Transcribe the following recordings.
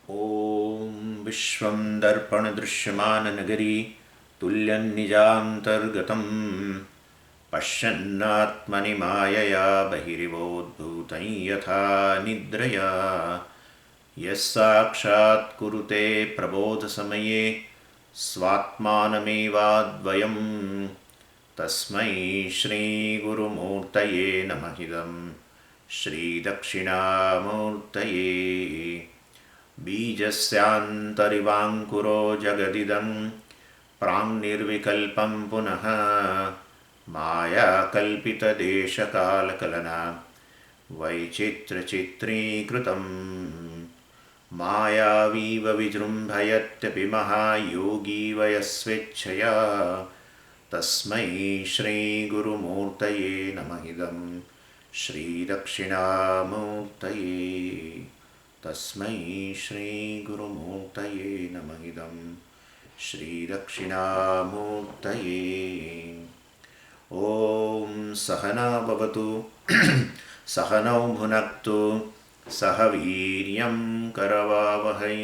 ॐ विश्वं दर्पणदृश्यमाननगरी तुल्यन्निजान्तर्गतं पश्यन्नात्मनि मायया बहिरिवोद्भूतं यथा निद्रया यः साक्षात् कुरुते प्रबोधसमये स्वात्मानमेवाद्वयं तस्मै श्रीगुरुमूर्तये नमः इदं श्रीदक्षिणामूर्तये बीजस्यान्तरिवाङ्कुरो जगदिदं प्राङ्निर्विकल्पं पुनः मायाकल्पितदेशकालकलना वैचित्र्यचित्रीकृतम् मायावीव विजृम्भयत्यपि महायोगी वयस्वेच्छया तस्मै श्रीगुरुमूर्तये नमः इदं श्रीदक्षिणामूर्तये तस्मै श्रीगुरुमूर्तये नमः इदं श्रीदक्षिणामूर्तये ॐ सहना भवतु सहनौ भुनक्तु सह वीर्यं करवावहै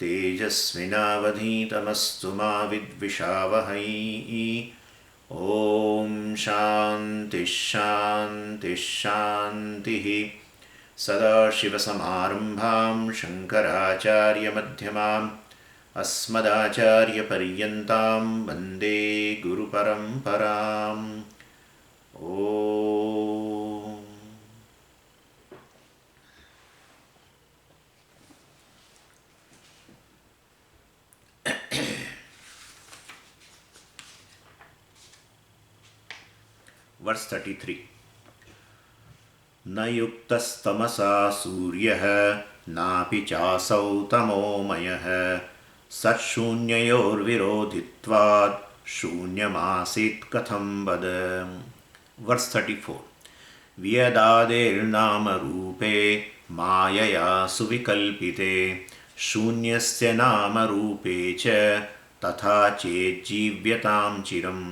तेजस्विनावधीतमस्तु मा विद्विषावहै ॐ शान्तिः शान्तिः शान्तिः सदाशिवसमारम्भां शङ्कराचार्यमध्यमाम् अस्मदाचार्यपर्यन्तां वन्दे गुरुपरम्पराम् ॐ Verse 33. न युक्तस्तमसा सूर्यः नापि चासौ तमोमयः सत्शून्ययोर्विरोधित्वात् शून्यमासीत् कथं वद. Verse 34. व्यदादेर्नामरूपे मायया सुविकल्पिते शून्यस्य नामरूपे च तथा चेज्जीव्यतां चिरम्.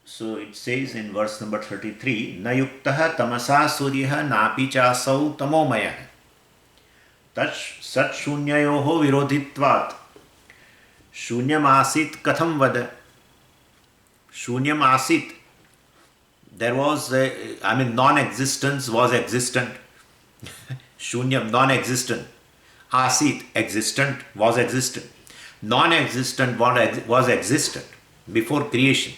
So it says in verse number 33, Na yuktah tamasa suryah napi chasau tamomayah sat shunyayoho virodhitvat shunyam asit katham vada. Shunyam asit. There was non-existence was existent. Shunyam, non-existent. Asit, existent, was existent. Non-existent was existent before creation.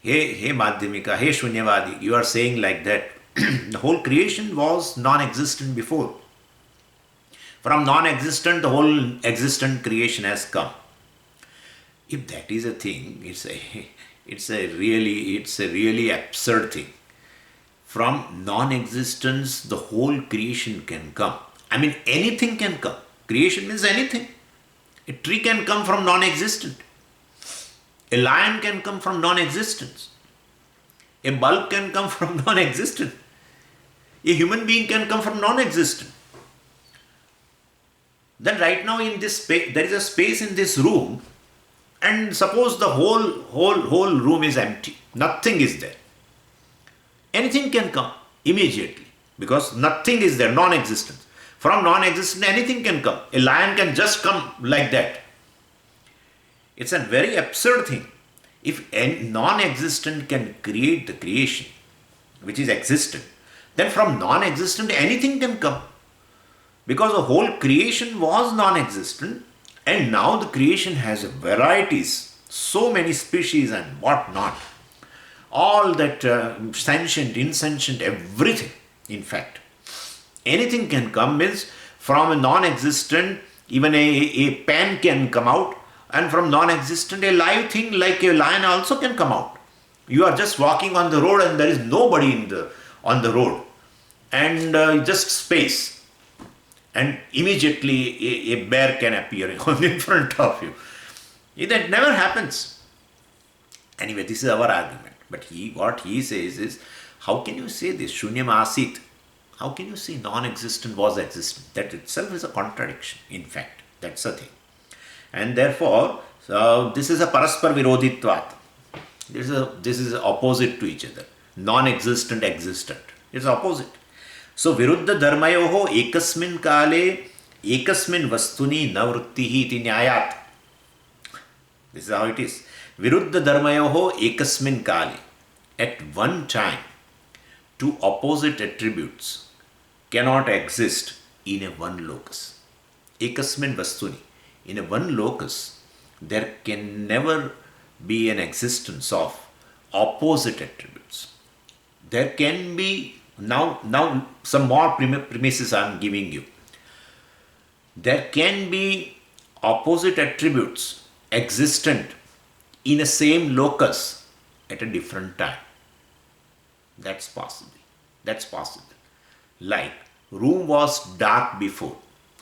Hey Madhyamika, hey Shunyavadi, you are saying like that. The whole creation was non-existent before. From non-existent, the whole existent creation has come. If that is a thing, it's a really absurd thing. From non-existence, the whole creation can come. I mean, anything can come. Creation means anything. A tree can come from non-existent. A lion can come from non-existence. A bulb can come from non-existent. A human being can come from non-existent. Then right now in this space, there is a space in this room, and suppose the whole room is empty. Nothing is there. Anything can come immediately because nothing is there, non-existence. From non-existent, anything can come. A lion can just come like that. It's a very absurd thing. If any non-existent can create the creation, which is existent, then from non-existent anything can come. Because the whole creation was non-existent, and now the creation has varieties, so many species and whatnot. All that sentient, insentient, everything, in fact. Anything can come means from a non-existent, even a pen can come out. And from non-existent, a live thing like a lion also can come out. You are just walking on the road and there is nobody on the road. And just space. And immediately a bear can appear in front of you. That never happens. Anyway, this is our argument. But what he says is, how can you say this? Shunyam asit. How can you say non-existent was existent? That itself is a contradiction, in fact. That's the thing. And therefore, this is a paraspar virodhitvat. This is opposite to each other. Non-existent, existent. It's opposite. So, viruddha dharmayoho ekasmin kale ekasmin vastuni na vrittihi iti nyayat. This is how it is. Viruddha dharmayoho ekasmin kale. At one time, two opposite attributes cannot exist in a one locus. Ekasmin vastuni. In a one locus, there can never be an existence of opposite attributes. There can be, now some more premises I am giving you. There can be opposite attributes existent in a same locus at a different time. That's possible. That's possible. Like, room was dark before,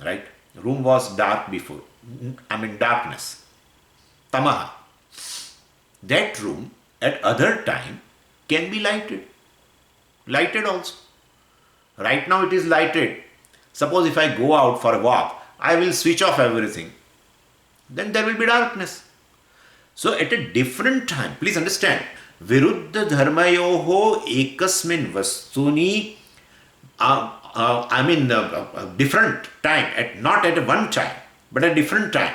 right? Room was dark before. Darkness. Tamaha. That room at other time can be lighted. Lighted also. Right now it is lighted. Suppose if I go out for a walk, I will switch off everything. Then there will be darkness. So at a different time, please understand, viruddha dharmayoho ekasmin vastuni, different time, not at one time, but at different time.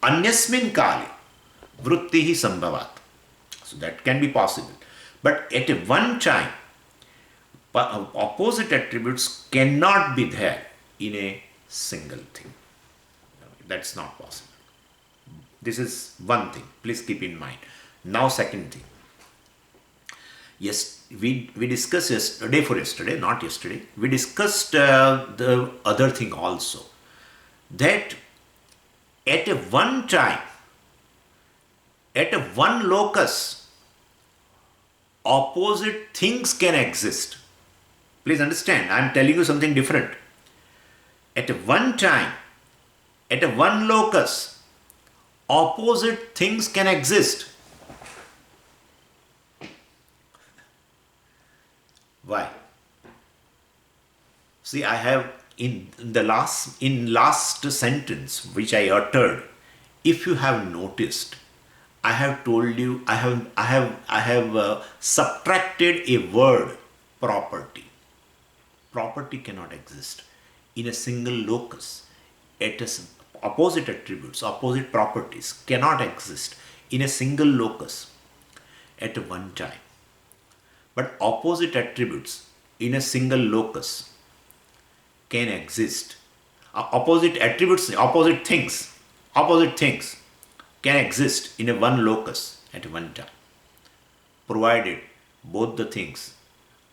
Anyasmin kale vrittihi sambhavat. So that can be possible. But at a one time, opposite attributes cannot be there in a single thing. That's not possible. This is one thing. Please keep in mind. Now, second thing. Yes, we discussed yesterday, not yesterday. We discussed the other thing also. That at a one time, at a one locus, opposite things can exist. Please understand, I am telling you something different. At a one time, at a one locus, opposite things can exist. Why? See, I have in last sentence which I uttered, if you have noticed, I have told you, I have subtracted a word, property. Property cannot exist in a single locus. Opposite attributes, opposite properties cannot exist in a single locus at one time. But opposite attributes in a single locus can exist. Opposite attributes, opposite things can exist in a one locus at one time, provided both the things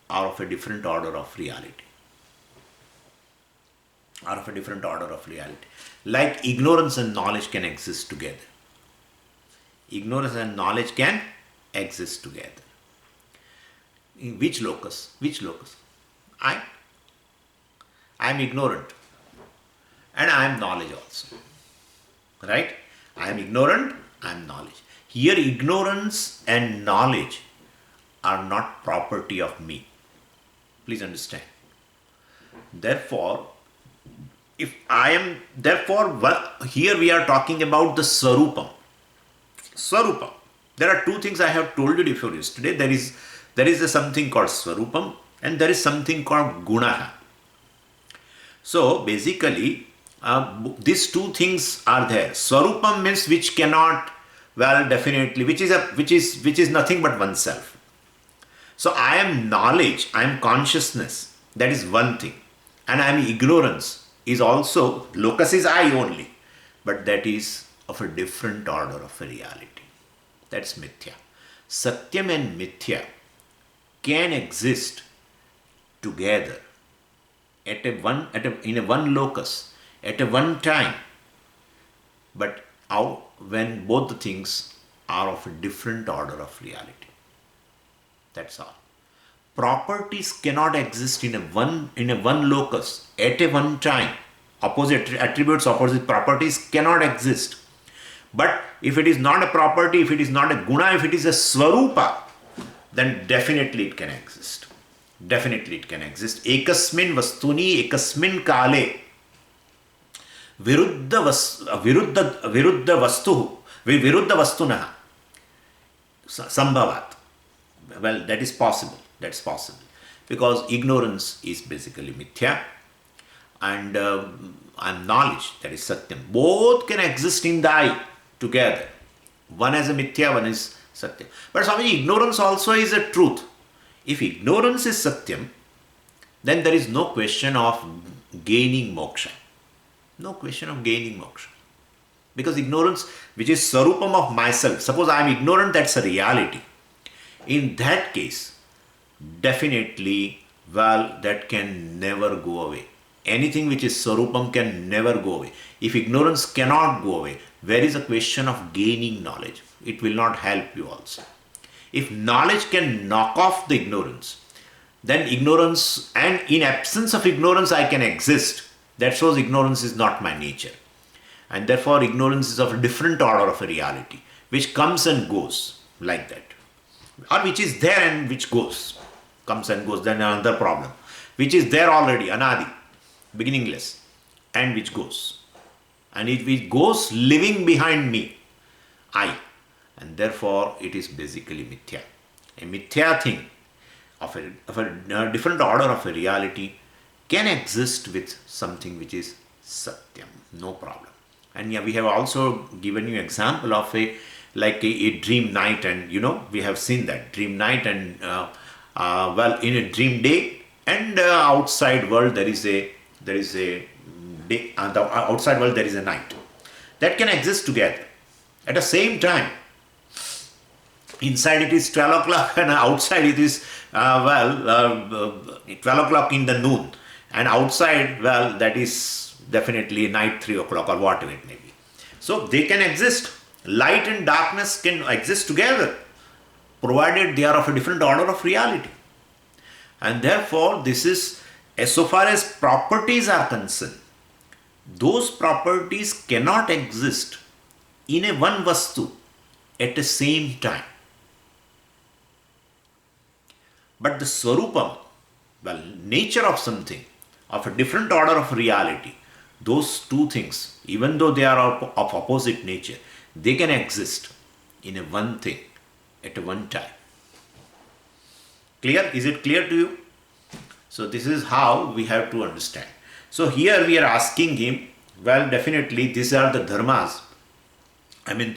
are of a different order of reality. Like ignorance and knowledge can exist together. Ignorance and knowledge can exist together. In which locus? I am ignorant and I am knowledge also. Right? I am ignorant, I am knowledge. Here ignorance and knowledge are not property of me. Please understand. Therefore, here we are talking about the Swarupam. Swarupam. There are two things I have told you before yesterday. There is something called Swarupam and there is something called Gunaha. So basically, these two things are there. Swarupam means which cannot, definitely, which is nothing but oneself. So I am knowledge, I am consciousness. That is one thing. And I am ignorance is also, locus is I only. But that is of a different order of a reality. That's mithya. Satyam and mithya can exist together in a one locus, at a one time, but when both the things are of a different order of reality. That's all. Properties cannot exist in a one locus at a one time. Opposite attributes, opposite properties cannot exist. But if it is not a property, if it is not a guna, if it is a swarupa, then definitely it can exist. Definitely it can exist. Ekasmin vastuni ekasmin kale viruddha vastu viruddha vastuna sambhavat. Well, that is possible. That's possible. Because ignorance is basically mithya and knowledge, that is satyam. Both can exist in the eye together. One is a mithya, one is satyam. But Swamiji, ignorance also is a truth. If ignorance is satyam, then there is no question of gaining moksha. No question of gaining moksha. Because ignorance, which is sarupam of myself, suppose I am ignorant, that's a reality. In that case, definitely, well, that can never go away. Anything which is sarupam can never go away. If ignorance cannot go away, where is a question of gaining knowledge? It will not help you also. If knowledge can knock off the ignorance, then ignorance, and in absence of ignorance I can exist. That shows ignorance is not my nature. And therefore ignorance is of a different order of a reality, which comes and goes like that. Or which is there and which goes, comes and goes, then another problem. Which is there already, anadi, beginningless, and which goes. And it goes living behind me, I. And therefore it is basically mithya. A mithya thing of a different order of a reality can exist with something which is satyam, no problem. And yeah, we have also given you example of a dream night, and we have seen that dream night, and well, in a dream day, and outside world there is a day, and the outside world there is a night that can exist together at the same time. Inside it is 12 o'clock and outside it is 12 o'clock in the noon, and outside, well, that is definitely night 3 o'clock or whatever it may be. So they can exist. Light and darkness can exist together, provided they are of a different order of reality. And therefore, this is, as so far as properties are concerned, those properties cannot exist in a one vastu at the same time. But the swarupam, well, nature of something, of a different order of reality, those two things, even though they are of opposite nature, they can exist in a one thing at a one time. Clear? Is it clear to you? So this is how we have to understand. So here we are asking him, well, definitely these are the dharmas. I mean,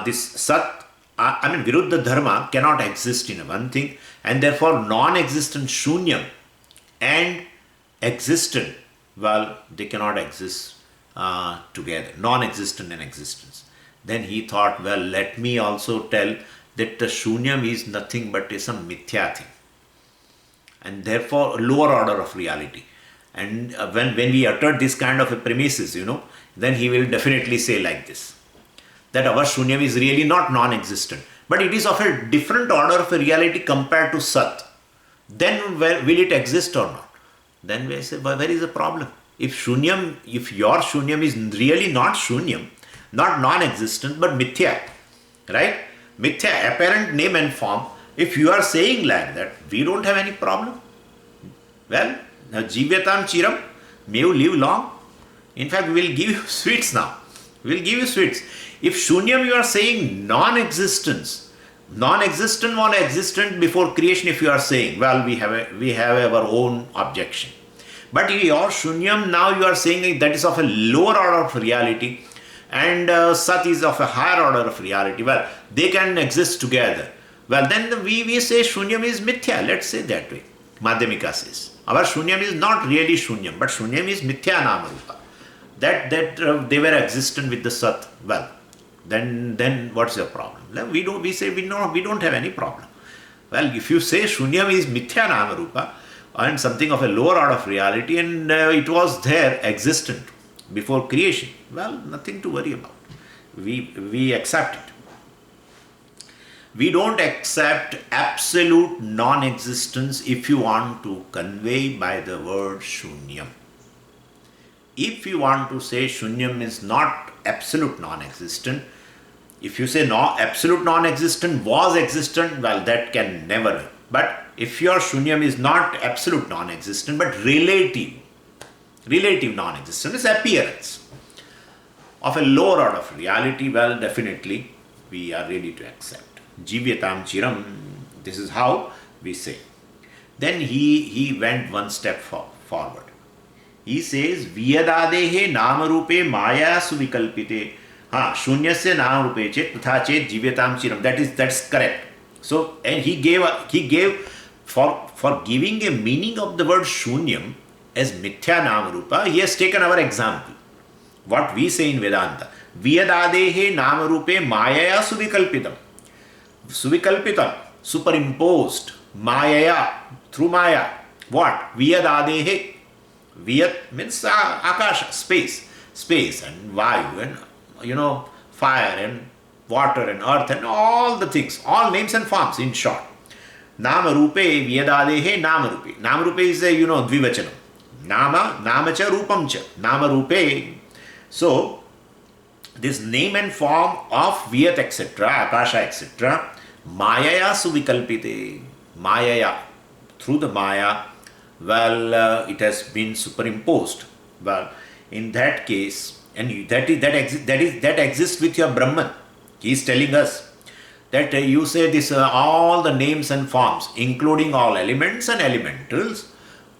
this sat, viruddha dharma cannot exist in a one thing, and therefore non-existent shunyam and existent, well, they cannot exist together, non-existent and existence. Then he thought, well, let me also tell that the shunyam is nothing but is a mithya thing, and therefore a lower order of reality. And when we uttered this kind of a premises, then he will definitely say like this, that our shunyam is really not non-existent, but it is of a different order of a reality compared to sat. Then will it exist or not? Then we say, well, where is the problem? If your shunyam is really not shunyam, not non-existent, but mithya, right? Mithya, apparent name and form. If you are saying like that, we don't have any problem. Well, jivyatam chiram, may you live long. In fact, we will give you sweets now. We will give you sweets. If shunyam you are saying non-existence, non-existent or existent before creation, if you are saying, well, we have our own objection. But your shunyam now you are saying that is of a lower order of reality, and sat is of a higher order of reality. Well, they can exist together. Well, then we say shunyam is mithya. Let's say that way. Madhyamika says, our shunyam is not really shunyam, but shunyam is mithya namarupa. That they were existent with the sat. Well, then what's your problem? We don't have any problem. Well, if you say shunyam is mithya namarupa and something of a lower order of reality, and it was there existent before creation, well, nothing to worry about. We accept it. We don't accept absolute non-existence if you want to convey by the word shunyam. If you want to say shunyam is not absolute non-existent, if you say no, absolute non-existent was existent, well, that can never. But if your shunyam is not absolute non-existent but relative non-existent, is appearance of a lower order of reality, well, definitely we are ready to accept. Jivyatam chiram, this is how we say. Then he went one step forward. He says, Vyadadehe namarupe maya suvikalpite. Shunyasya namarupe chet tatha chet jivyatam chiram. That's correct. So, and he gave for giving a meaning of the word shunyam as mithya namarupa, he has taken our example. What we say in Vedanta. Vyadadehe namarupe maya suvikalpitam. Suvikalpitam, superimposed. Mayaya, through Maya. What? Vyadadehe. Vyat means akasha, space and vayu and fire and water and earth and all the things, all names and forms in short. Nama rupe vyadadehe nama rupe. Nama rupe is a dvivachanam. Nama cha rupam cha. Nama rupe. So this name and form of vyat etc., akasha etc., mayaya suvikalpite. Mayaya, through the Maya, well, it has been superimposed. Well, in that case, and that exists with your Brahman. He is telling us that you say this, all the names and forms, including all elements and elementals,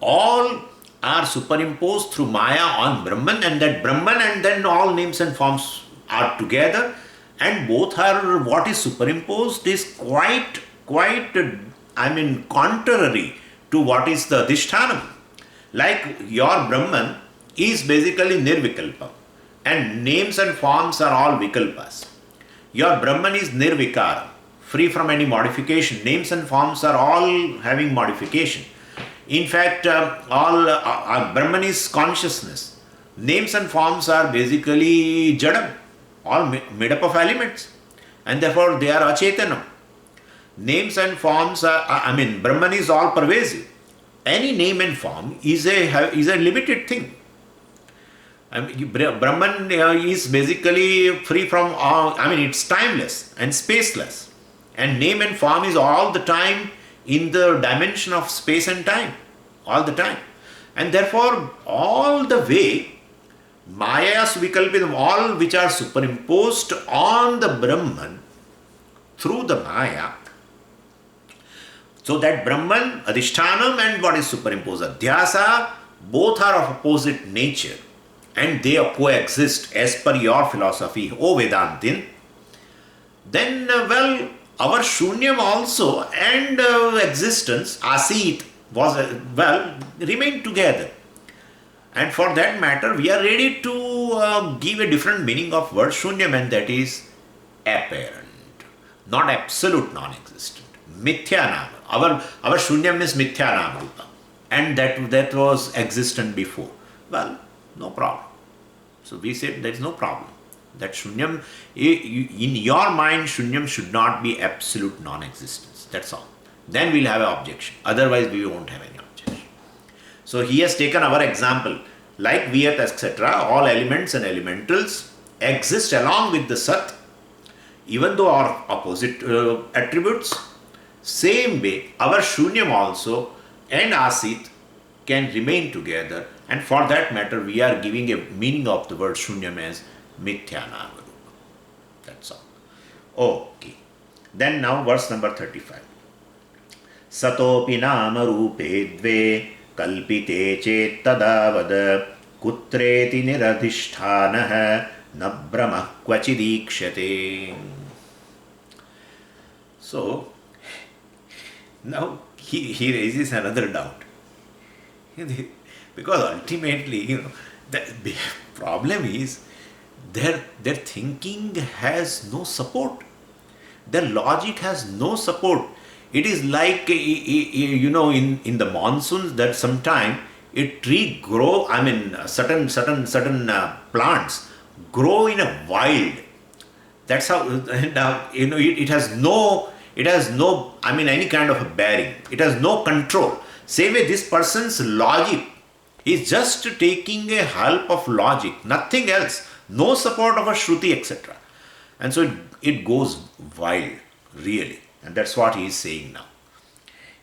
all are superimposed through Maya on Brahman, and that Brahman and then all names and forms are together, and both are, what is superimposed is quite contrary to what is the Adhishthanam. Like your Brahman is basically nirvikalpa and names and forms are all vikalpas. Your Brahman is nirvikara, free from any modification. Names and forms are all having modification. In fact, all Brahman is consciousness. Names and forms are basically jadam, all made up of elements, and therefore they are achetanam. Names and forms are, Brahman is all pervasive. Any name and form is a limited thing. Brahman is basically free from all, it's timeless and spaceless. And name and form is all the time in the dimension of space and time. All the time. And therefore, all the way, Maya Svikalpitam, all which are superimposed on the Brahman through the Maya. So that Brahman, Adhishthanam and what is superimposed, Adhyasa, both are of opposite nature and they coexist as per your philosophy, O Vedantin. Then, our Shunyam also and existence, Asit, remain together. And for that matter, we are ready to give a different meaning of word Shunyam, and that is apparent, not absolute non-existent. Mithya nama. Our Shunyam is Mithya nama, and that was existent before. Well, no problem. So we said there is no problem. That Shunyam, in your mind, Shunyam should not be absolute non-existence. That's all. Then we'll have an objection. Otherwise, we won't have any objection. So he has taken our example. Like Vyat, etc., all elements and elementals exist along with the Sat, even though our opposite attributes. Same way, our Shunyam also and Asit can remain together, and for that matter, we are giving a meaning of the word Shunyam as Mithya Nama Rupa. That's all. Okay. Then now verse number 35. Satopi nama rupe dve kalpite chet tadavad kutreti niradhishthanah na brahma kvachidikshate. So, now he raises another doubt. Because ultimately, the problem is their thinking has no support. Their logic has no support. It is like, in the monsoons that sometime a tree grow, certain plants grow in a wild. That's how, it has no, any kind of a bearing. It has no control. Same way, this person's logic is just taking a help of logic, nothing else. No support of a Shruti, etc. And so it goes wild, really. And that's what he is saying now.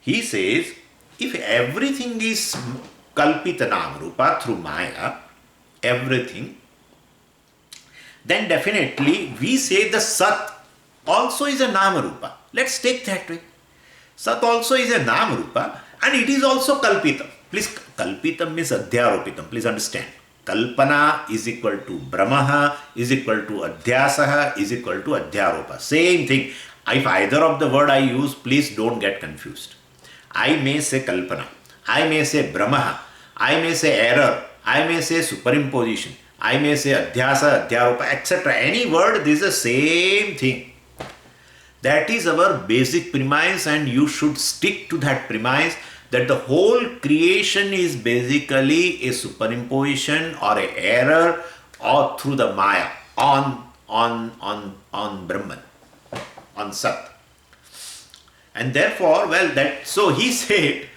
He says, if everything is kalpita nama rupa through Maya, everything, then definitely we say the Sat also is a nama rupa. Let's take that way. Sat also is a nama rupa and it is also kalpita. Please, kalpitam means adhyaropitam. Please understand. Kalpana is equal to Brahmaha is equal to Adhyasaha is equal to Adhyaropa. Same thing. If either of the word I use, please don't get confused. I may say Kalpana. I may say Brahmaha. I may say error. I may say superimposition. I may say Adhyasa, Adhyaropa, etc. Any word, this is the same thing. That is our basic premise and you should stick to that premise, that the whole creation is basically a superimposition or a error or through the Maya on Brahman, on Sat. And therefore, so he said,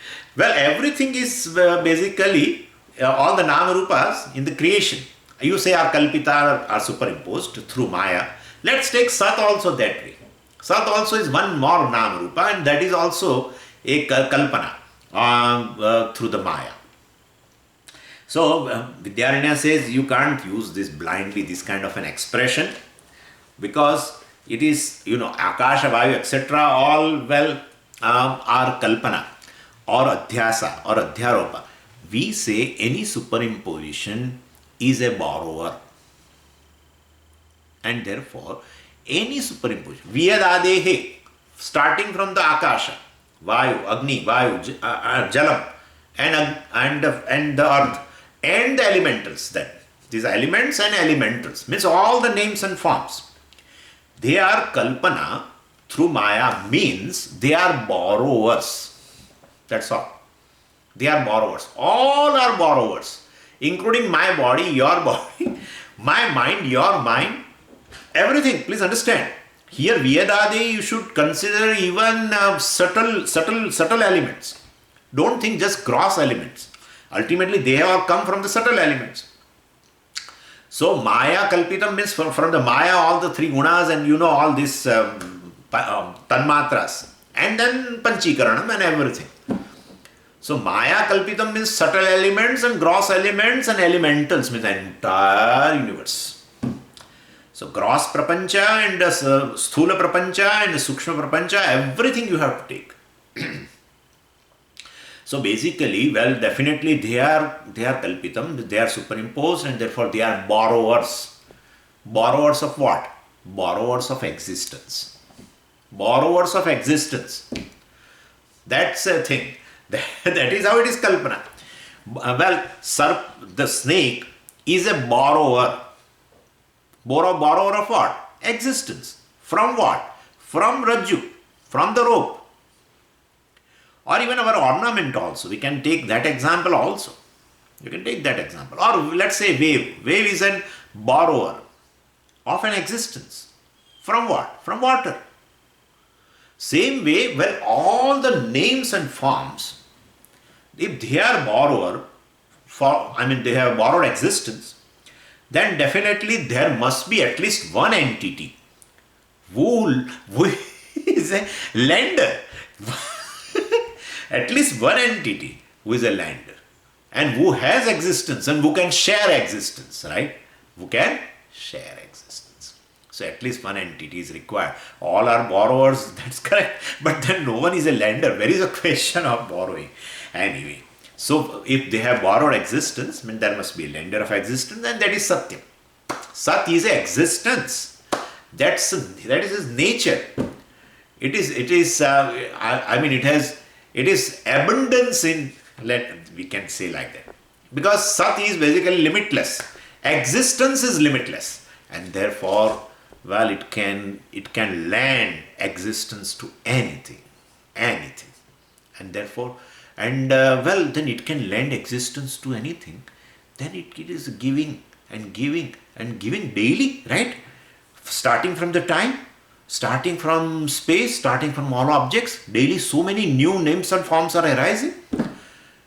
everything is basically all the Nama Rupas in the creation, you say are Kalpita, are superimposed through Maya. Let's take Sat also that way. Sat also is one more Nama Rupa and that is also a Kalpana. Through the Maya. So Vidyaranya says you can't use this blindly, this kind of an expression, because it is, Akasha, Vayu, etc. all are Kalpana or Adhyasa or Adhyaropa. We say any superimposition is a borrower. And therefore, any superimposition, Vyadadehe, starting from the Akasha, Vayu, Agni, Vayu, Jalam, and the earth, and the elementals then. These elements and elementals, means all the names and forms. They are Kalpana through Maya, means they are borrowers. That's all. They are borrowers. All are borrowers, including my body, your body, my mind, your mind, everything. Please understand. Here, Vyadade, you should consider even subtle elements. Don't think just gross elements. Ultimately, they have all come from the subtle elements. So, Maya Kalpitam means from the Maya, all the three gunas and all these tanmatras. And then Panchikaranam and everything. So, Maya Kalpitam means subtle elements and gross elements and elementals means the entire universe. So, gross prapancha and sthula prapancha and sukshma prapancha, everything you have to take. So, basically, definitely they are kalpitam, they are superimposed and therefore they are borrowers. Borrowers of what? Borrowers of existence. Borrowers of existence. That's a thing. That is how it is kalpana. The snake is a borrower. Borrower of what? Existence. From what? From Rajju, from the rope. Or even our ornament also. We can take that example also. You can take that example. Or let's say wave. Wave is a borrower of an existence. From what? From water. Same way, all the names and forms, if they are borrower, they have borrowed existence, then definitely there must be at least one entity who is a lender. At least one entity who is a lender and who has existence and who can share existence, right? Who can share existence. So at least one entity is required. All are borrowers, that's correct. But then no one is a lender. Where is a question of borrowing? Anyway, so if they have borrowed existence, there must be a lender of existence, and that is Satyam. Sat is existence. That is his nature. It is abundance in, we can say like that. Because Sat is basically limitless. Existence is limitless. And therefore, it can lend existence to anything. And therefore, then it can lend existence to anything. Then it is giving and giving and giving daily, right? Starting from the time, starting from space, starting from all objects, daily so many new names and forms are arising.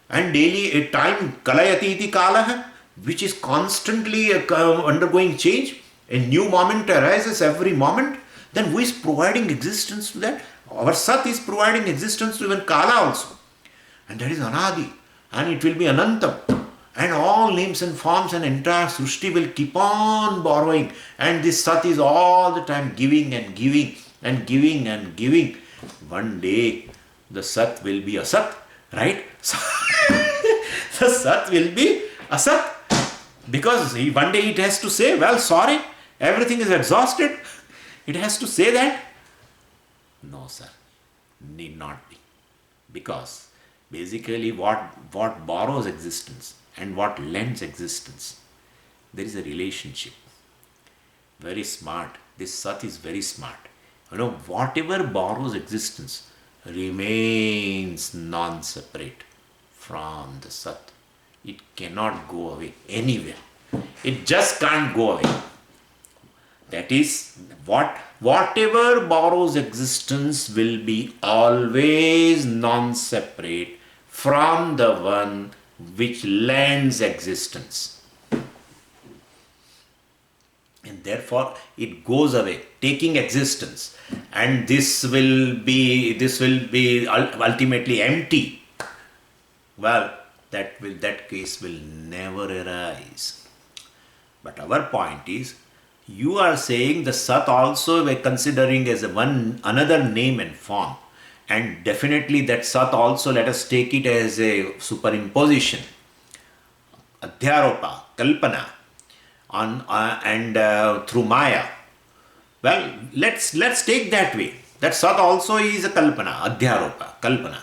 And daily a time, kalayati iti kalaha, which is constantly undergoing change. A new moment arises every moment. Then who is providing existence to that? Our Sat is providing existence to even Kala also. And that is Anadi. And it will be Anantam. And all names and forms and entire Srishti will keep on borrowing. And this Sat is all the time giving and giving and giving and giving. One day the Sat will be Asat, right? The Sat will be Asat. Because one day it has to say, well, sorry, everything is exhausted. It has to say that. No, sir, need not be. Because basically what borrows existence and what lends existence, there is a relationship. Very smart. This Sat is very smart. Whatever borrows existence remains non-separate from the Sat. It cannot go away anywhere. It just can't go away. That is, whatever borrows existence will be always non-separate from the one which lends existence. And therefore, it goes away, taking existence. And this will be ultimately empty. Well, that case will never arise. But our point is, you are saying the Sat also we're considering as another name and form. And definitely that Sat also, let us take it as a superimposition, Adhyaropa, Kalpana, through Maya. Well, let's take that way. That Sat also is a Kalpana, Adhyaropa, Kalpana,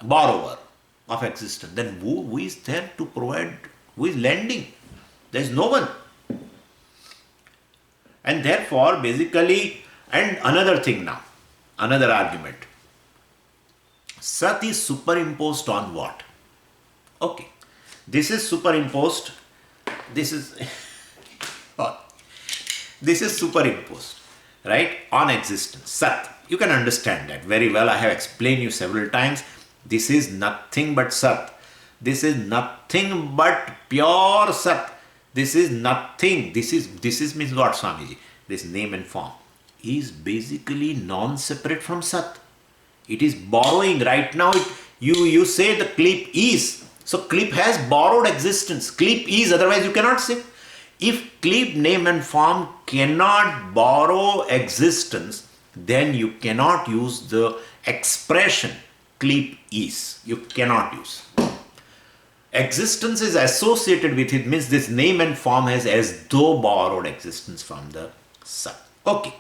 borrower of existence. Then who is there to provide, who is lending? There is no one. And therefore, basically, and another thing now, another argument. Sat is superimposed on what? Okay, this is superimposed, this is superimposed, right, on existence, Sat. You can understand that very well. I have explained you several times. This is nothing but Sat. This is nothing but pure Sat. This is nothing. This is means what, Swamiji? This name and form is basically non-separate from Sat. It is borrowing. Right now, you say the clip is. So clip has borrowed existence. Clip is, otherwise you cannot say. If clip, name and form cannot borrow existence, then you cannot use the expression clip is. You cannot use. Existence is associated with it, means this name and form has as though borrowed existence from the Sat. Okay.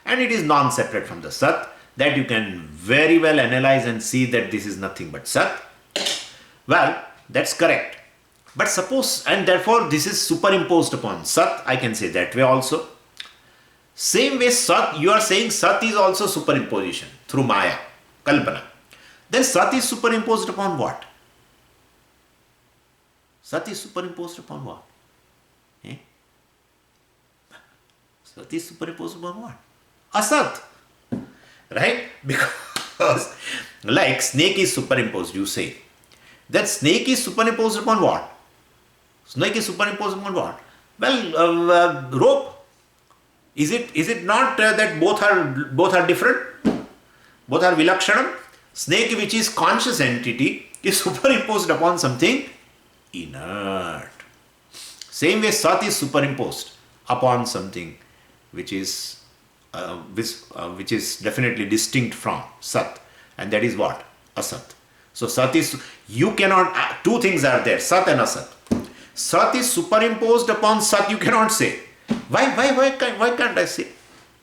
And it is non-separate from the Sat. That you can very well analyze and see that this is nothing but Sat. Well, that's correct. But suppose, and therefore this is superimposed upon Sat, I can say that way also. Same way Sat, you are saying Sat is also superimposition through Maya, Kalpana. Then Sat is superimposed upon what? Sat is superimposed upon what? Sat is superimposed upon what? Asat. Right? Because like snake is superimposed, you say. That snake is superimposed upon what? Snake is superimposed upon what? Well, rope. Is it not that both are different? Both are vilakshanam? Snake, which is conscious entity, is superimposed upon something inert. Same way Sat is superimposed upon something which is definitely distinct from Sat, and that is what? Asat. So Sat is, you cannot, two things are there, Sat and Asat. Sat is superimposed upon Sat, you cannot say. Why can't I say?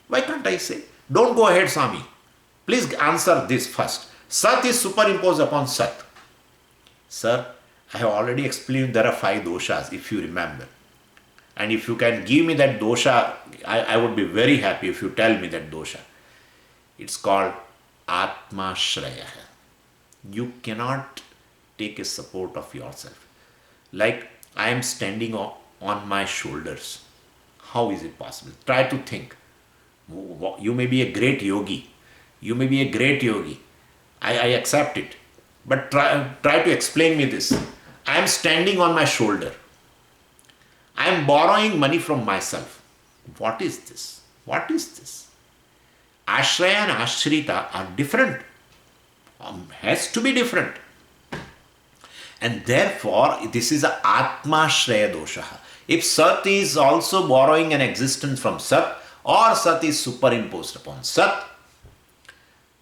Why can't I say? Don't go ahead, Swami. Please answer this first. Sat is superimposed upon Sat. Sir, I have already explained there are 5 doshas, if you remember. And if you can give me that dosha, I would be very happy if you tell me that dosha. It's called Atma Shraya. You cannot take a support of yourself. Like I am standing on my shoulders. How is it possible? Try to think. You may be a great yogi. You may be a great yogi. I accept it. But try to explain me this. I am standing on my shoulder. I am borrowing money from myself. What is this? What is this? Ashraya and Ashrita are different. Has to be different. And therefore, this is a Atma Shraya dosha. If Sat is also borrowing an existence from Sat, or Sat is superimposed upon Sat,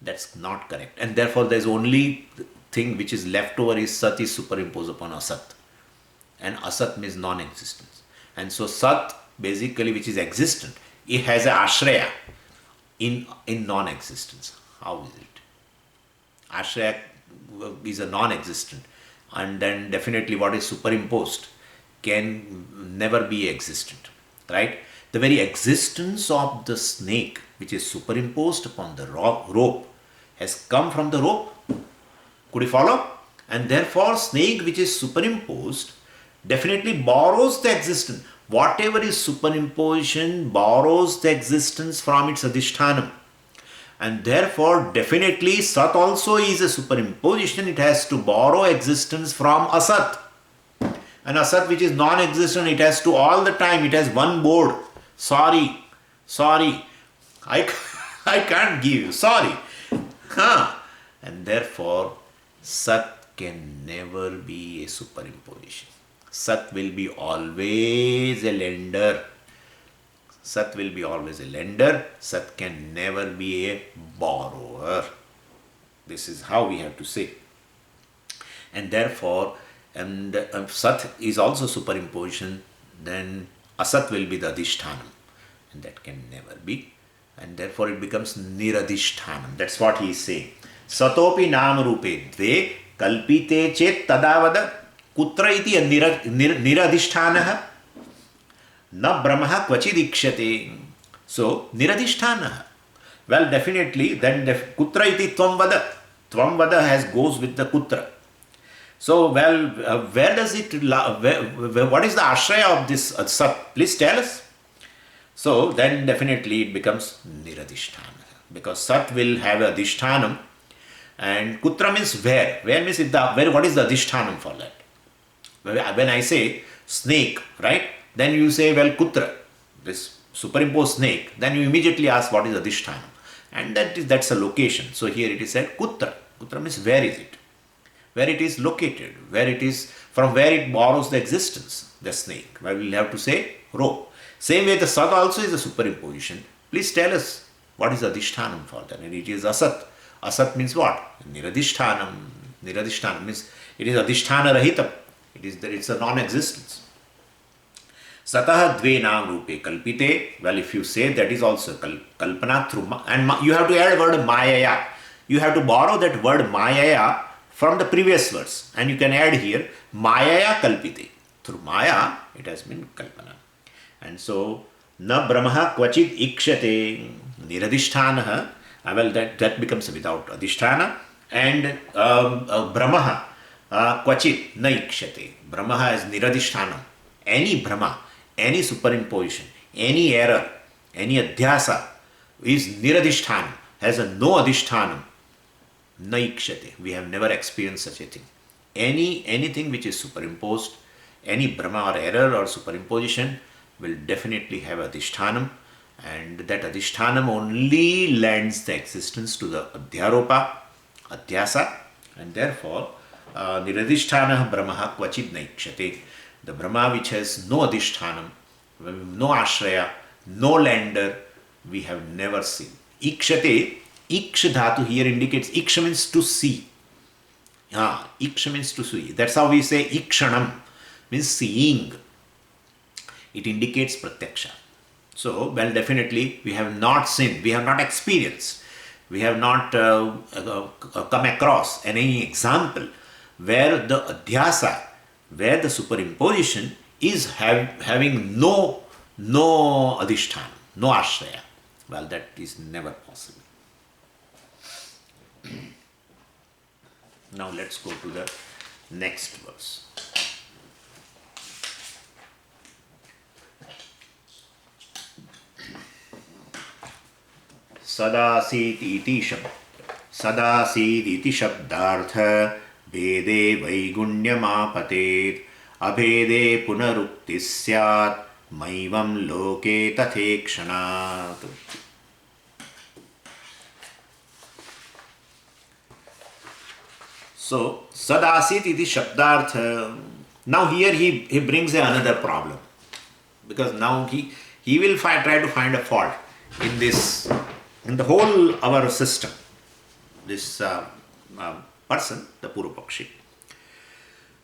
that's not correct. And therefore, there's only thing which is left over is Sat is superimposed upon Asat. And Asat means non-existence. And so Sat, basically, which is existent, it has a Ashraya in non-existence. How is it? Ashraya is a non-existent. And then definitely what is superimposed can never be existent, right? The very existence of the snake which is superimposed upon the rope has come from the rope. Could you follow? And therefore snake which is superimposed definitely borrows the existence. Whatever is superimposition borrows the existence from its adhishthanam. And therefore, definitely, Sat also is a superimposition. It has to borrow existence from Asat. And Asat, which is non-existent, it has to all the time, it has one board. Sorry, I can't give you, sorry. And therefore, Sat can never be a superimposition. Sat will be always a lender. Sat will be always a lender. Sat can never be a borrower. This is how we have to say. And therefore, if Sat is also superimposition, then Asat will be the adhishthanam. And that can never be. And therefore it becomes niradhishthanam. That's what he is saying. Satopi nama rupe dve kalpite chet tadavada kutra iti niradhisthanaha na brahma kvachidikshate. So, niradhisthana. Well, definitely, then kutra iti tvam vada. Tvam vada goes with the kutra. So, well, where does it, what is the ashraya of this Sat? Please tell us. So, then definitely it becomes niradhisthana. Because Sat will have a adhishthanam. And kutra means where. Where means what is the adhishthanam for that? When I say snake, right? Then you say, well, kutra, this superimposed snake. Then you immediately ask what is adhishthanam. And that's a location. So here it is said kutra. Kutra means where is it? Where it is located. Where it is, from where it borrows the existence, the snake. Well, we'll have to say rope. Same way the Sat also is a superimposition. Please tell us what is adhishthanam for that. And it is Asat. Asat means what? Niradhishthanam. Niradhishthanam means it is adhisthana rahitam. It's a non-existence. Satah dve nam rupe kalpite. Well, if you say that is also kalpana through, and you have to add word mayaya. You have to borrow that word mayaya from the previous verse. And you can add here mayaya kalpite. Through maya, it has been kalpana. And so, na brahma kvachid ikshate niradhisthanaha. Well, that becomes without adhisthana. And brahma kvachid na ikshate. Brahma has niradhisthana. Any brahma, any superimposition, any error, any adhyasa is niradhisthana, has a no adhisthana. Na ikshate. We have never experienced such a thing. Anything which is superimposed, any brahma or error or superimposition will definitely have adhishthanam, and that adhishthanam only lends the existence to the adhyaropa, adhyasa, and therefore niradhisthana brahma kvachid naikshate. The brahma which has no adhishthanam, no ashraya, no lender, we have never seen. Ikshate, iksha dhatu here indicates, iksha means to see. Iksha means to see. That's how we say ikshanam, means seeing. It indicates pratyaksha. So, well, definitely we have not seen, we have not experienced, we have not come across any example where the adhyasa, where the superimposition is having no adhisthana, no ashraya. Well, that is never possible. Now let's go to the next verse. Sadasit iti shabdartha Vede vaigunyamapatet abhede punarukti syat maivam loke tathekshanat. So, Sadasit iti Shabdartha. Now here he brings another problem. Because now he will try to find a fault in this, in the whole our system. This person, the Purupakshi.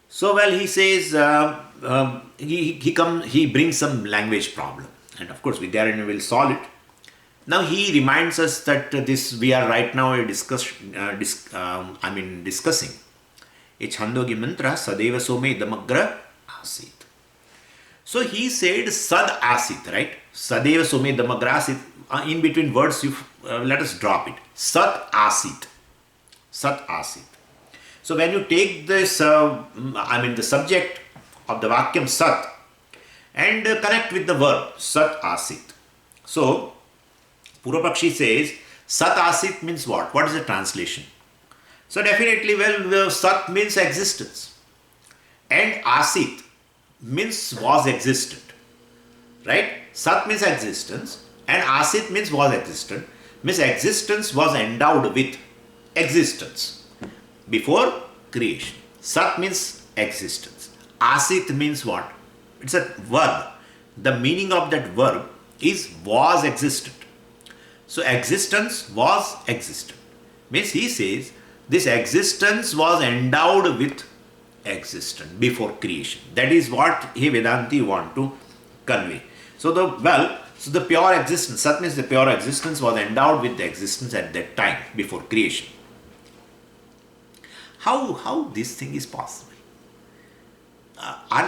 So well, he says he brings some language problem, and of course Vidyaranya will solve it. Now he reminds us that this we are right now discussing a Chandogi mantra Sadeva Some Idamagra Asit. So he said Sad Asit, right? Sadeva Some Idamagra Asit. In between words, you let us drop it. Sat Asit. Sat Asit. So when you take this, the subject of the Vakyam Sat and connect with the verb Sat Asit. So Purupakshi says Sat Asit means what? What is the translation? So definitely, well, Sat means existence and Asit means was existent, right? Sat means existence and Asit means was existent, means existence was endowed with existence before creation. Sat means existence. Asit means what? It's a verb. The meaning of that verb is was existent. So existence was existent. Means he says this existence was endowed with existence before creation. That is what he Vedanti want to convey. So the pure existence, Sat means the pure existence was endowed with the existence at that time before creation. How this thing is possible?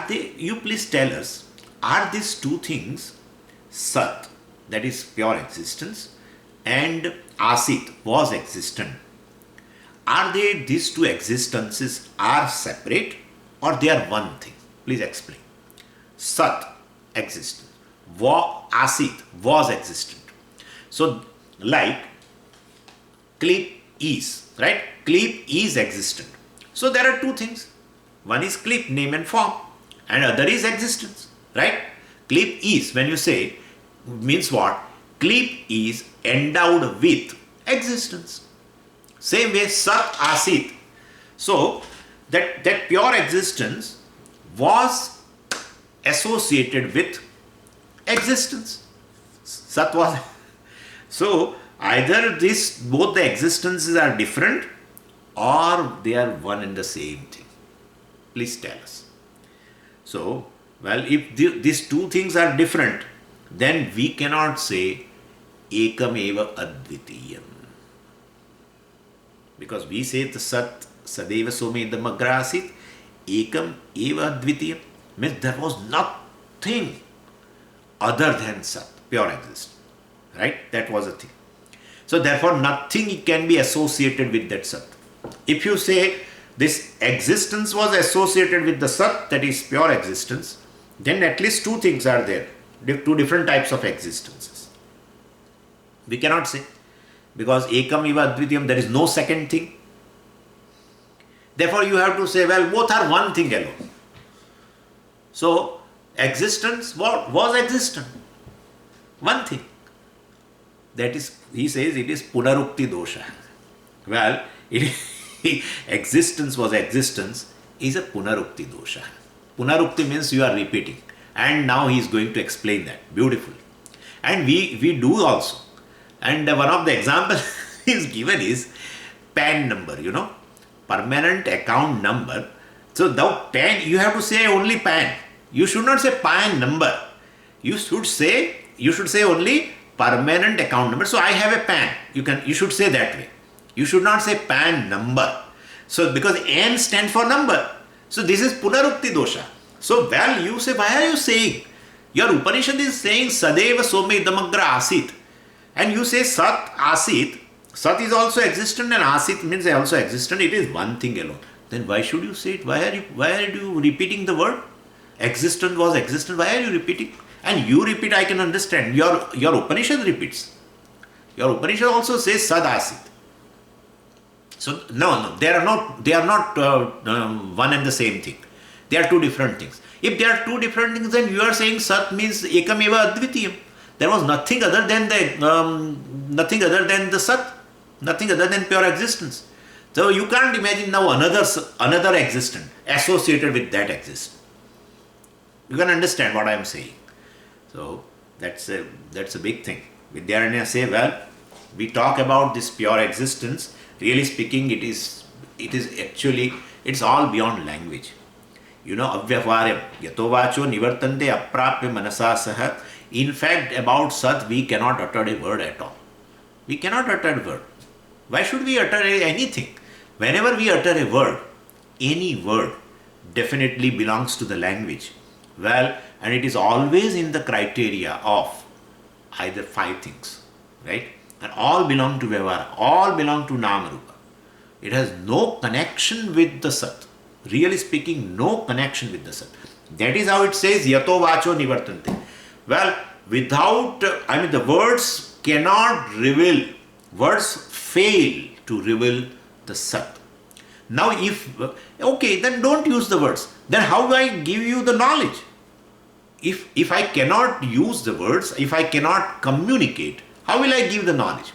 You please tell us, are these two things, Sat, that is pure existence, and Asit, was existent, are these two existences are separate or they are one thing? Please explain. Sat, existence. Asit, was existent. So like Klip is, right? Klip is existent. So there are two things. One is Klip, name and form, and other is existence, right? Klip is, when you say, means what? Klip is endowed with existence. Same way Sat Asit. So that pure existence was associated with existence. Sat was. So either both the existences are different or they are one and the same thing. Please tell us. So, well, if these two things are different, then we cannot say Ekam eva advitiyam. Because we say the Sat, Sadeva Some Idamagra Asit, Ekam eva advitiyam, means there was nothing other than Sat, pure existence. Right? That was a thing. So therefore nothing can be associated with that Sat. If you say this existence was associated with the Sat, that is pure existence, then at least two things are there, two different types of existences. We cannot say, because Ekam eva advitiyam, there is no second thing. Therefore you have to say, well, both are one thing alone. So existence was existent, one thing. That is, he says, it is Punarukti dosha. Well, existence was existence is a Punarukti dosha. Punarukti means you are repeating. And now he is going to explain that beautifully. And we do also. And one of the examples is given is PAN number, permanent account number. So the PAN, you have to say only PAN. You should not say PAN number. You should say only permanent account number. So I have a PAN. You should say that way. You should not say PAN number. So because N stands for number. So this is Punarukti dosha. So well, you say, why are you saying? Your Upanishad is saying Sadeva Some Idamagra Asit. And you say Sat Asit. Sat is also existent and Asit means also existent. It is one thing alone. Then why should you say it? Why are you repeating the word? Existent was existent. Why are you repeating? And you repeat, I can understand. Your Upanishad repeats. Your Upanishad also says Sad Asit. So no, they are not one and the same thing. They are two different things. If they are two different things, then you are saying Sat means Ekam eva advitiyam. There was nothing other than the Sat, nothing other than pure existence. So you can't imagine now another existent associated with that existent. You can understand what I am saying. So that's a big thing. Vidyaranya say, well, we talk about this pure existence. Really speaking, it is actually, it's all beyond language. Avyavaryam yato vacho nivartante aprapya manasa saha. In fact, about Sat, we cannot utter a word at all. We cannot utter a word. Why should we utter anything? Whenever we utter a word, any word definitely belongs to the language. Well, and it is always in the criteria of either five things, right? And all belong to Vyavara, all belong to Namarupa. It has no connection with the Sat. Really speaking, no connection with the Sat. That is how it says, Yato Vacho Nivartante. Well, the words cannot reveal, words fail to reveal the Sat. Now, then don't use the words. Then how do I give you the knowledge? If I cannot use the words, if I cannot communicate, how will I give the knowledge?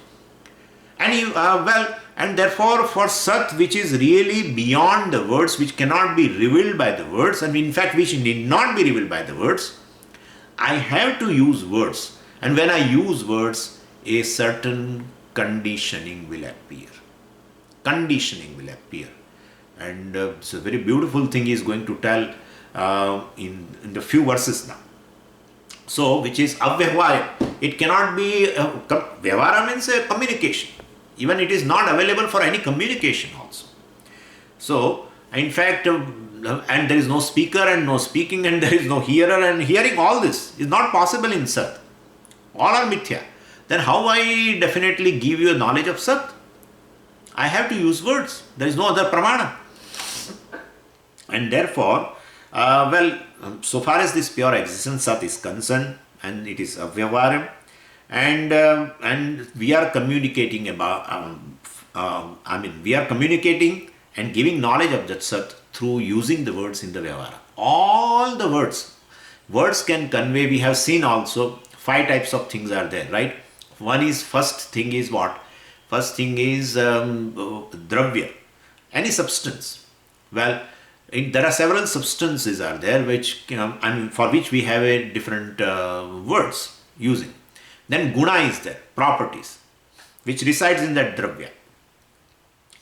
And therefore for Sat, which is really beyond the words, which cannot be revealed by the words, and in fact which need not be revealed by the words, I have to use words. And when I use words, a certain conditioning will appear. Conditioning will appear. And it's a very beautiful thing he is going to tell in the few verses now. So, which is avyavara. It cannot be, vyavara means a communication. Even it is not available for any communication also. So, in fact, and there is no speaker and no speaking, and there is no hearer and hearing. All this is not possible in Sat. All are mithya. Then how I definitely give you a knowledge of Sat? I have to use words. There is no other pramana. And therefore, so far as this pure existence Sat is concerned, and it is avyavaram, and we are communicating about, we are communicating and giving knowledge of that Sat through using the words in the Vyavara. All the words can convey. We have seen also 5 types of things are there, right? First thing is what? First thing is dravya, any substance. Well, there are several substances are there which, for which we have a different words using. Then guna is there, properties, which resides in that dravya.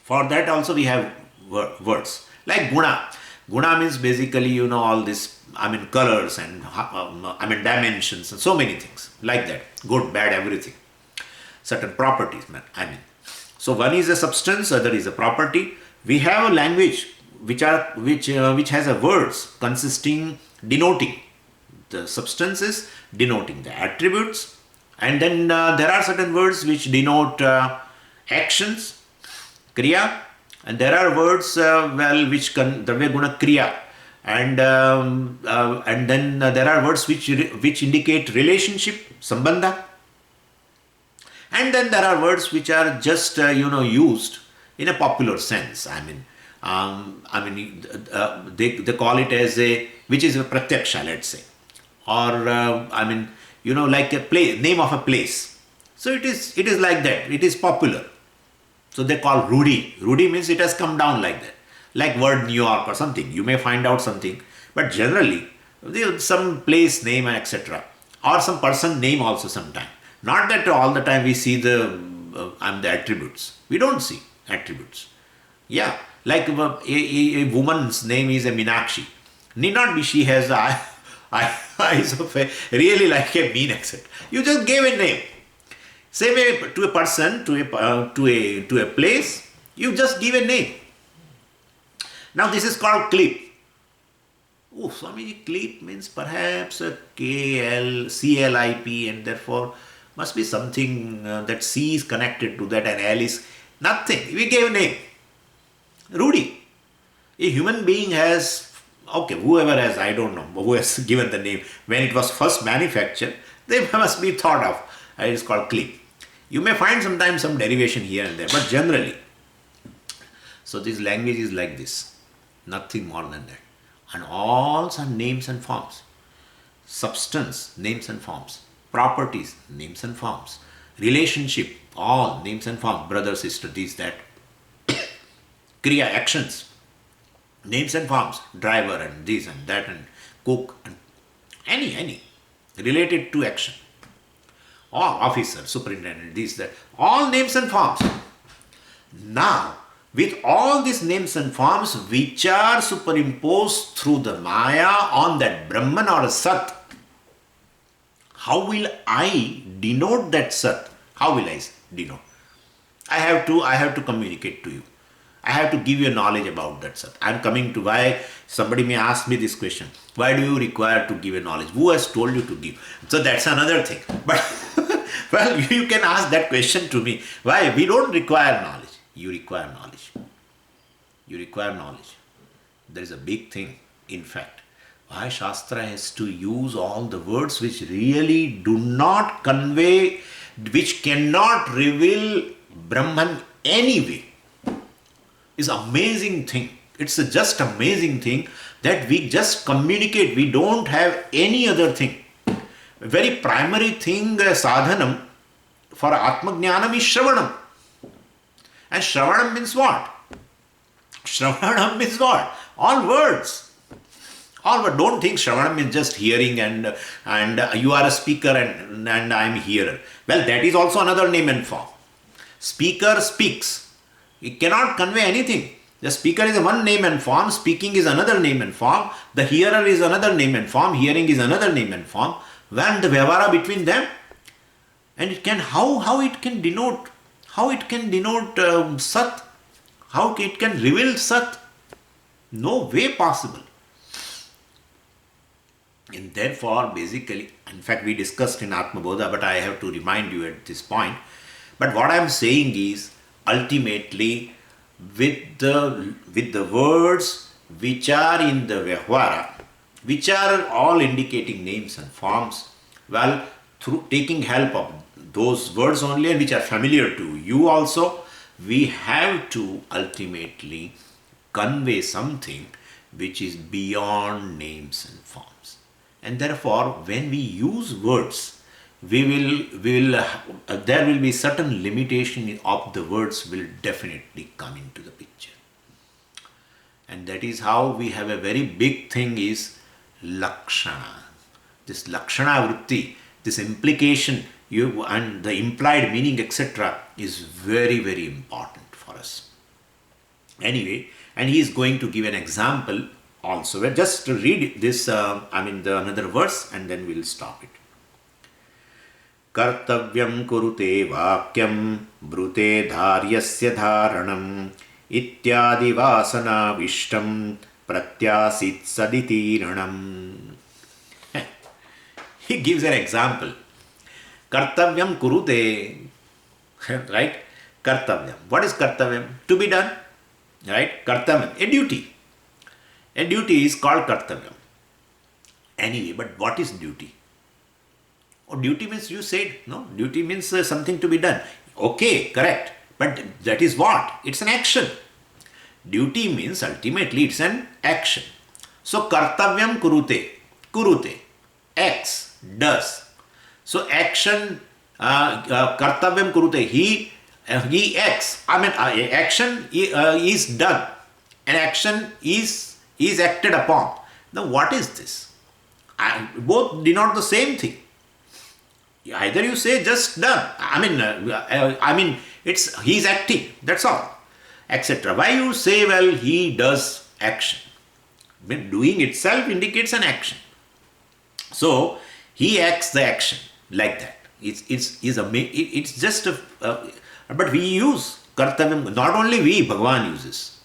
For that also we have words. Like guna. Guna means basically, all this, colors and, dimensions and so many things. Like that. Good, bad, everything. Certain properties, So one is a substance, other is a property. We have a language which has a words denoting the substances, denoting the attributes, and then there are certain words which denote actions, kriya, and there are words which dravya guna kriya, and then there are words which indicate relationship, sambandha, and then there are words which are just used in a popular sense. They call it as which is a pratyaksha, let's say, or like a place, name of a place. So it is like that. It is popular. So they call Rudi. Rudi means it has come down like that, like word New York or something. You may find out something, but generally some place name and etc. or some person name also sometime. Not that all the time we see the attributes. We don't see attributes. Yeah, like a woman's name is a Meenakshi. Need not be she has eyes of really like a mean, etc. You just gave a name. Same way to a person, to a place, you just give a name. Now this is called clip. Oh, Swamiji, clip means perhaps a CLIP, and therefore must be something that C is connected to that and L is nothing. We gave a name. Rudi. A human being has, whoever has, I don't know, who has given the name. When it was first manufactured, they must be thought of. It is called clip. You may find sometimes some derivation here and there, but generally. So this language is like this. Nothing more than that. And all are names and forms. Substance, names and forms. Properties, names and forms. Relationship, all names and forms. Brother, sister, this, that. kriya, actions, names and forms, driver and this and that and cook and any related to action, or officer, superintendent, this, that, all names and forms. Now, with all these names and forms which are superimposed through the Maya on that Brahman or Sat, how will I denote that Sat? How will I denote? I have to communicate to you. I have to give you knowledge about that Sat. I am coming to why somebody may ask me this question. Why do you require to give a knowledge? Who has told you to give? So that's another thing. But well, you can ask that question to me. Why? We don't require knowledge. You require knowledge. You require knowledge. There is a big thing, in fact. Why Shastra has to use all the words which really do not convey, which cannot reveal Brahman anyway, is amazing thing. It's a just amazing thing that we just communicate. We don't have any other thing. A very primary thing, sadhanam for Atmajnanam is Shravanam. And Shravanam means what? Shravanam means what? All words. All words. Don't think Shravanam means just hearing and you are a speaker and I am hearer. Well, that is also another name and form. Speaker speaks. It cannot convey anything. The speaker is one name and form, speaking is another name and form, the hearer is another name and form, hearing is another name and form. When the vyavara between them, and it can how it can denote Sat, how it can reveal Sat, no way possible. And therefore, basically, in fact, we discussed in Atma Bodha, but I have to remind you at this point. But what I am saying is, ultimately, with the words which are in the Vyavara, which are all indicating names and forms, well, through taking help of those words only and which are familiar to you also, we have to ultimately convey something which is beyond names and forms. And therefore, when we use words, there will be certain limitation of the words will definitely come into the picture. And that is how we have a very big thing is Lakshana. This Lakshana Vritti, this implication and the implied meaning, etc., is very, very important for us. Anyway, and he is going to give an example also. Well, just to read this, another verse, and then we'll stop it. Kartavyam kurute vakyam brute dharyasya dharanam ityadi vasana vishtam pratyasit saditiranam. He gives an example. Kartavyam kurute, right? Kartavyam. What is kartavyam? To be done, right? Kartavyam, a duty. A duty is called kartavyam. Anyway, but what is duty? Oh, duty means you said, no? Duty means something to be done. Okay, correct. But that is what? It's an action. Duty means ultimately it's an action. So, kartavyam kurute. Kurute. Acts. Does. So, action, kartavyam kurute. He acts. Action is done. An action is acted upon. Now, what is this? Both denote the same thing. Either you say just done. It's he's acting. That's all, etc. Why you say, well, he does action? Doing itself indicates an action. So he acts the action like that. It's just but we use kartavyam. Not only we, Bhagavan uses.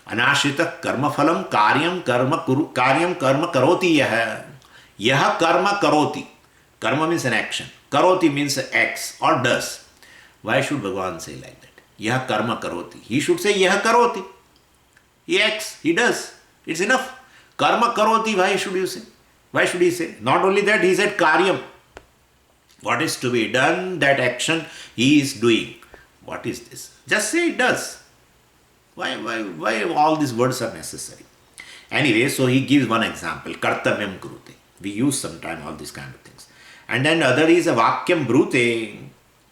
Anashrita karma phalam karyam karma karoti yaha karma karoti. Karma means an action. Karoti means acts or does. Why should Bhagavan say like that? Yaha karma karoti. He should say yaha karoti. He acts, he does. It's enough. Karma karoti, why should you say? Why should he say? Not only that, he said karyam. What is to be done, that action he is doing. What is this? Just say it does. Why all these words are necessary? Anyway, so he gives one example. Kartavyam kurute. We use sometimes all these kind of things. And then other is a vakyam brute.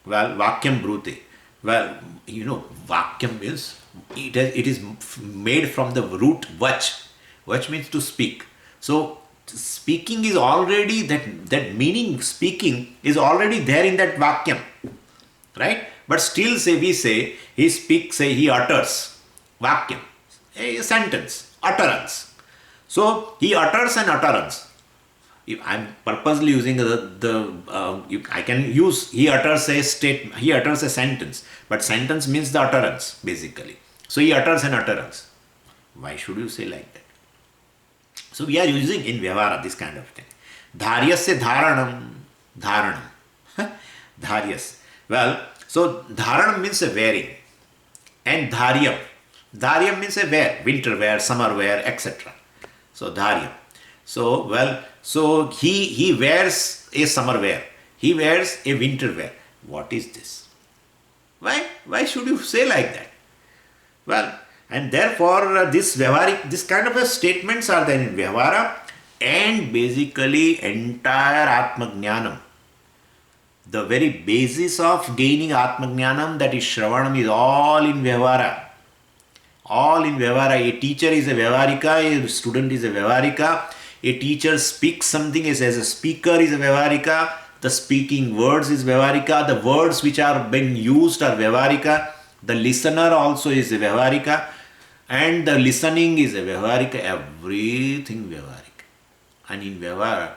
Well, vakyam brute. Well, vakyam means it is made from the root vach. Vach means to speak. So speaking is already, that meaning speaking is already there in that vakyam, right? But still we say he speaks, say he utters, vakyam, a sentence, utterance. So he utters an utterance. If I'm purposely using I can use he utters a statement, he utters a sentence, but sentence means the utterance basically. So he utters an utterance. Why should you say like that? So we are using in Vyavara this kind of thing. Dharyasya dharanam, dharanam. Dharyas. Well, so dharanam means a wearing, and dharyam. Dharyam means a wear, winter wear, summer wear, etc. So dharyam. So so he wears a summer wear, he wears a winter wear. What is this? Why should you say like that? Well, and therefore this kind of statements are there in Vyavara, and basically entire Atmajnanam. The very basis of gaining Atmajnanam, that is Shravanam, is all in Vyavara. All in Vyavara. A teacher is a Vyavarika, a student is a Vyavarika. A teacher speaks something as a speaker is a Vyavarika. The speaking words is Vyavarika. The words which are being used are Vyavarika. The listener also is a Vyavarika. And the listening is a Vyavarika. Everything Vyavarika. And in Vyavara,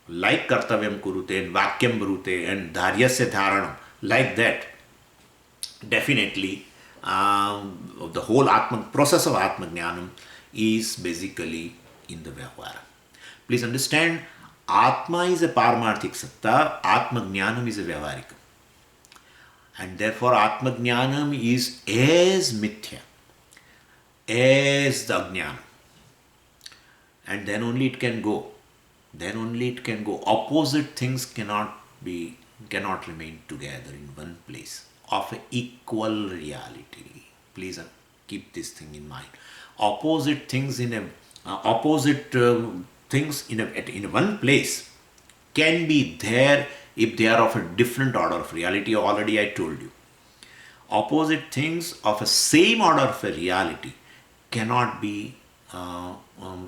like Kartavyam Kurute and Vakyam Brute and Dharyasya Dharanam, like that, definitely the whole process of Atmajnanam is basically in the Vyavara. Please understand, Atma is a Paramarthik Satta, Atmajnanam is a Vyavarika. And therefore Atmajnanam is as Mithya, as the Ajnana. And then only it can go. Then only it can go. Opposite things cannot remain together in one place of equal reality. Please keep this thing in mind. Opposite things things in one place can be there if they are of a different order of reality. Already I told you. Opposite things of a same order of a reality cannot be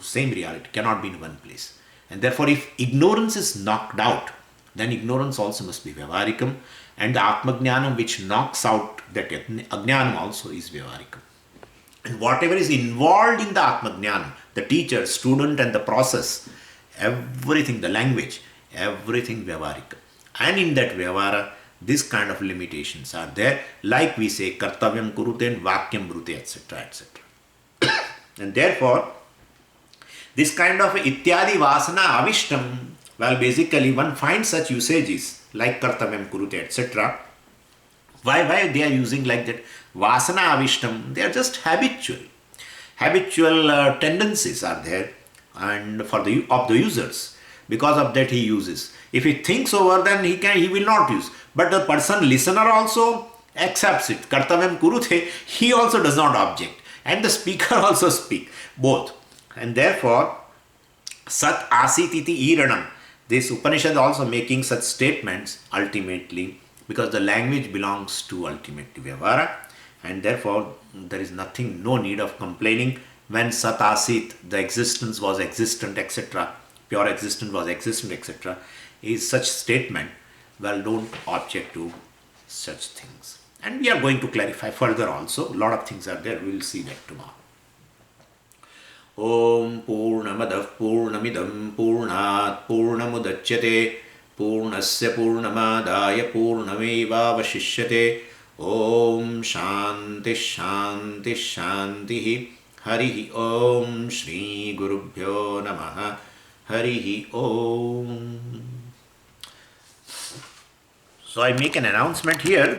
same reality, cannot be in one place. And therefore, if ignorance is knocked out, then ignorance also must be Vyavarikam, and the Atmajnanam which knocks out that Ajnanam also is Vyavarikam. And whatever is involved in the Atmajnanam, the teacher, student and the process, everything, the language, everything Vyavarikam. And in that Vyavara, this kind of limitations are there, like we say Kartavyam Kurute and Vakyam Brute, etc. etc. And therefore, this kind of Ityadi Vasana Avishtam, well, basically one finds such usages like Kartavyam Kurute, etc. Why they are using like that? Vasana Avishtam, they are just habitual. Habitual tendencies are there, and for the users. Because of that he uses. If he thinks over, then he will not use. But the listener also accepts it. Kartavyam Kurute, he also does not object. And the speaker also speak. Both. And therefore, Sat Asit iti Iranam. This Upanishad also making such statements ultimately, because the language belongs to ultimately Vyavara, and therefore there is no need of complaining when Sat Asit, the existence was existent, etc., pure existence was existent, etc., is such statement. Well, don't object to such things. And we are going to clarify further also. A lot of things are there. We will see that tomorrow. Om Purnamadav Purnamidam Purnat Purnamudachyate Purnasya Purnamadaya Purnameva Vashishyate. Om Shanti Shanti Shanti. Harihi Om Shri Gurubhyo Namaha. Harihi Om. So I make an announcement here.